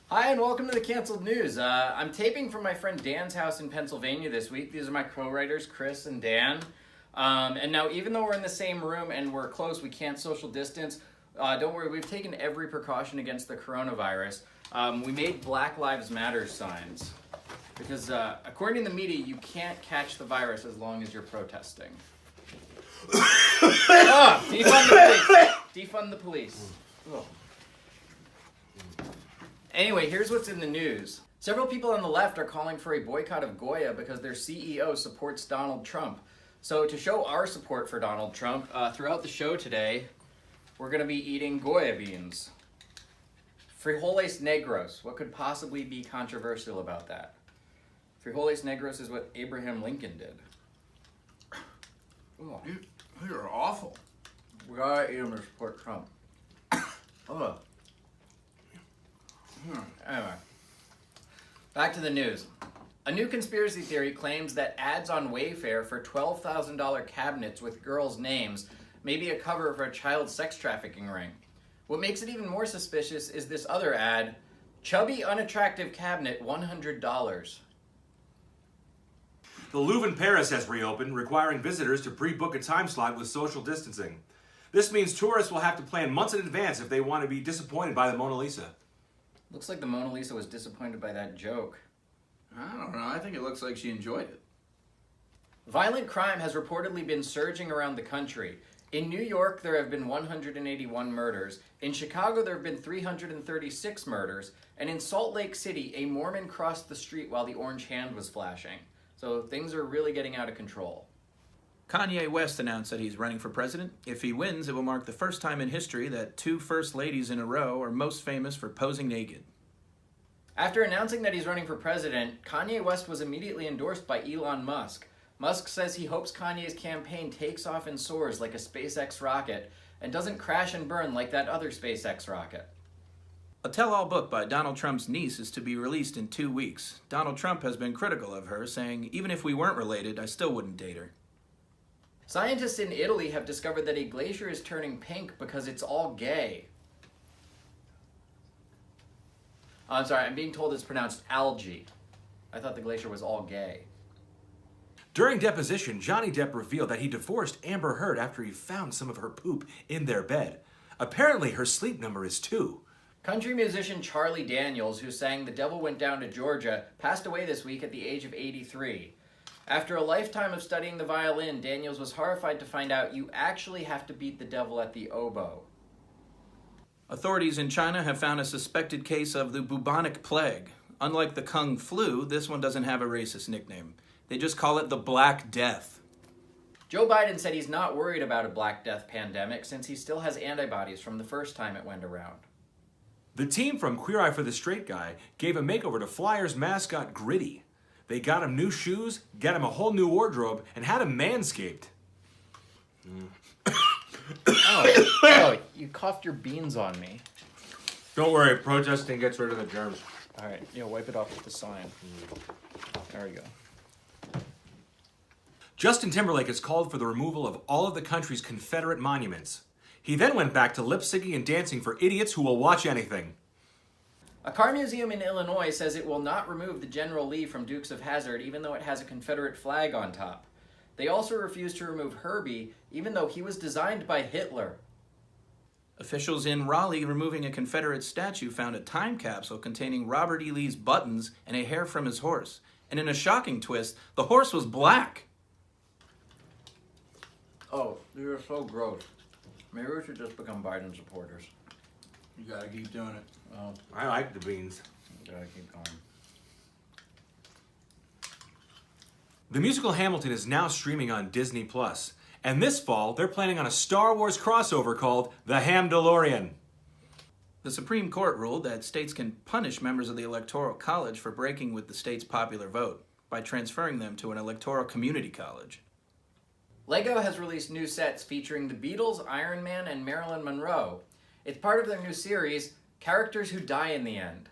Hi, and welcome to the Canceled News. I'm taping from my friend Dan's house in Pennsylvania this week. These are my co-writers, Kris and Dan. And now, even though we're in the same room and we're close, we can't social distance. Don't worry, we've taken every precaution against the coronavirus. We made Black Lives Matter signs. Because according to the media, you can't catch the virus as long as you're protesting. Defund the police. Defund the police. Ugh. Anyway, here's what's in the news. Several people on the left are calling for a boycott of Goya because their CEO supports Donald Trump. So to show our support for Donald Trump, throughout the show today, we're going to be eating Goya beans. Frijoles negros. What could possibly be controversial about that? Frijoles negros is what Abraham Lincoln did. Oh, You're awful. we gotta eat them to support Trump. Ugh. Anyway, back to the news. A new conspiracy theory claims that ads on Wayfair for $12,000 cabinets with girls' names may be a cover for a child sex trafficking ring. What makes it even more suspicious is this other ad, chubby, unattractive cabinet, $100. The Louvre in Paris has reopened, requiring visitors to pre-book a time slot with social distancing. This means tourists will have to plan months in advance if they want to be disappointed by the Mona Lisa. Looks like the Mona Lisa was disappointed by that joke. I don't know. I think it looks like she enjoyed it. Violent crime has reportedly been surging around the country. In New York, there have been 181 murders. In Chicago, there have been 336 murders. And in Salt Lake City, a Mormon crossed the street while the orange hand was flashing. So things are really getting out of control. Kanye West announced that he's running for president. If he wins, it will mark the first time in history that two first ladies in a row are most famous for posing naked. After announcing that he's running for president, Kanye West was immediately endorsed by Elon Musk. Musk says he hopes Kanye's campaign takes off and soars like a SpaceX rocket and doesn't crash and burn like that other SpaceX rocket. A tell-all book by Donald Trump's niece is to be released in 2 weeks. Donald Trump has been critical of her, saying, even if we weren't related, I still wouldn't date her. Scientists in Italy have discovered that a glacier is turning pink because it's all gay. I'm sorry, I'm being told it's pronounced algae. I thought the glacier was all gay. During deposition, Johnny Depp revealed that he divorced Amber Heard after he found some of her poop in their bed. Apparently, her sleep number is 2. Country musician Charlie Daniels, who sang The Devil Went Down to Georgia, passed away this week at the age of 83. After a lifetime of studying the violin, Daniels was horrified to find out you actually have to beat the devil at the oboe. Authorities in China have found a suspected case of the bubonic plague. Unlike the Kung flu, this one doesn't have a racist nickname. They just call it the Black Death. Joe Biden said he's not worried about a Black Death pandemic since he still has antibodies from the first time it went around. The team from Queer Eye for the Straight Guy gave a makeover to Flyers mascot Gritty. They got him new shoes, got him a whole new wardrobe, and had him manscaped. Oh, you coughed your beans on me. Don't worry, protesting gets rid of the germs. All right, wipe it off with the sign. There we go. Justin Timberlake has called for the removal of all of the country's Confederate monuments. He then went back to lip-syncing and dancing for idiots who will watch anything. A car museum in Illinois says it will not remove the General Lee from Dukes of Hazzard even though it has a Confederate flag on top. They also refuse to remove Herbie even though he was designed by Hitler. Officials in Raleigh removing a Confederate statue found a time capsule containing Robert E. Lee's buttons and a hair from his horse. And in a shocking twist, the horse was black. Oh, you're so gross. Maybe we should just become Biden supporters. You gotta keep doing it. Oh, I like the beans. gotta keep going. The musical Hamilton is now streaming on Disney+. And this fall, they're planning on a Star Wars crossover called The Hamdalorian. The Supreme Court ruled that states can punish members of the Electoral College for breaking with the state's popular vote by transferring them to an electoral community college. LEGO has released new sets featuring the Beatles, Iron Man, and Marilyn Monroe. It's part of their new series, Characters Who Die in the End.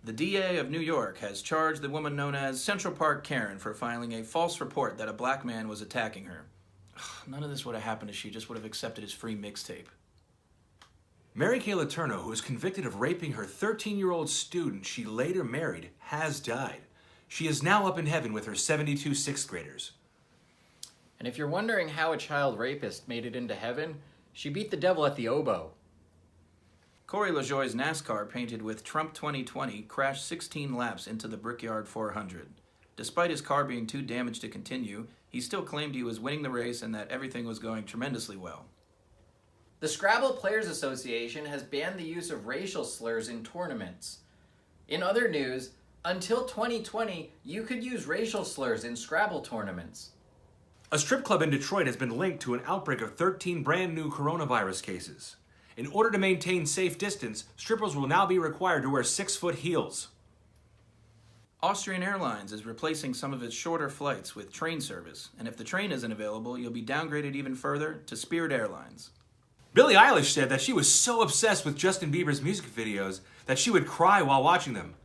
The DA of New York has charged the woman known as Central Park Karen for filing a false report that a black man was attacking her. None of this would have happened if she just would have accepted his free mixtape. Mary Kay Letourneau, who was convicted of raping her 13-year-old student she later married, has died. She is now up in heaven with her 72 sixth graders. And if you're wondering how a child rapist made it into heaven, she beat the devil at the oboe. Corey LaJoie's NASCAR painted with Trump 2020 crashed 16 laps into the Brickyard 400. Despite his car being too damaged to continue, he still claimed he was winning the race and that everything was going tremendously well. The Scrabble Players Association has banned the use of racial slurs in tournaments. In other news, until 2020, you could use racial slurs in Scrabble tournaments. A strip club in Detroit has been linked to an outbreak of 13 brand new coronavirus cases. In order to maintain safe distance, strippers will now be required to wear 6-foot heels. Austrian Airlines is replacing some of its shorter flights with train service, and if the train isn't available, you'll be downgraded even further to Spirit Airlines. Billie Eilish said that she was so obsessed with Justin Bieber's music videos that she would cry while watching them.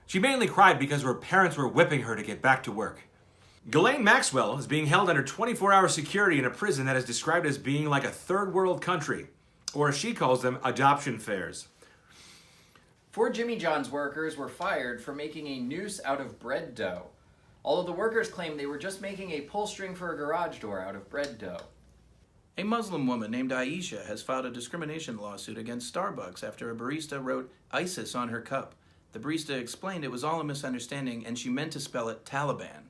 She mainly cried because her parents were whipping her to get back to work. Ghislaine Maxwell is being held under 24-hour security in a prison that is described as being like a third world country, or as she calls them, adoption fairs. 4 Jimmy John's workers were fired for making a noose out of bread dough, although the workers claimed they were just making a pull string for a garage door out of bread dough. A Muslim woman named Aisha has filed a discrimination lawsuit against Starbucks after a barista wrote ISIS on her cup. The barista explained it was all a misunderstanding and she meant to spell it Taliban.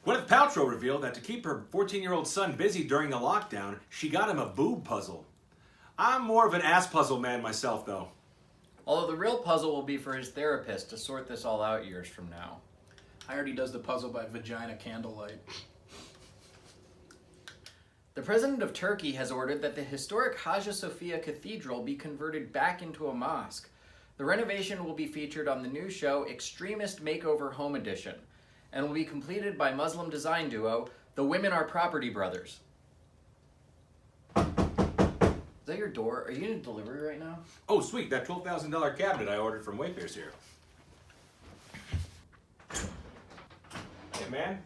Gwyneth Paltrow revealed that to keep her 14-year-old son busy during the lockdown, she got him a boob puzzle. I'm more of an ass puzzle man myself, though. Although the real puzzle will be for his therapist to sort this all out years from now. I heard he does the puzzle by vagina candlelight. The president of Turkey has ordered that the historic Hagia Sophia Cathedral be converted back into a mosque. The renovation will be featured on the new show Extremist Makeover Home Edition, and will be completed by Muslim design duo the Women Are Property Brothers. Is that your door? Are you in delivery right now? Oh, sweet, that $12,000 cabinet I ordered from Wayfair's here. Hey, man.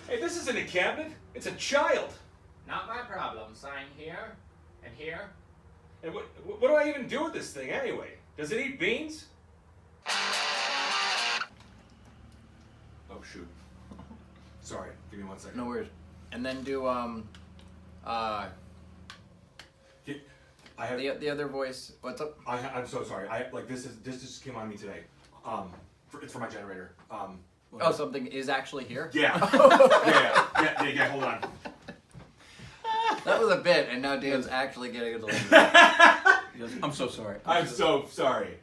Hey, this isn't a cabinet. It's a child. Not my problem. Sign here and here. And what do I even do with this thing anyway? Does it eat beans? Oh, shoot. Sorry, give me 1 second. No worries. And then do I have the other voice. What's up? I'm so sorry. This just came on me today. It's for my generator. Oh, something is actually here? Yeah. yeah, hold on. That was a bit, and now Dan's actually getting a delivery. He goes, I'm so sorry. I'm so sorry.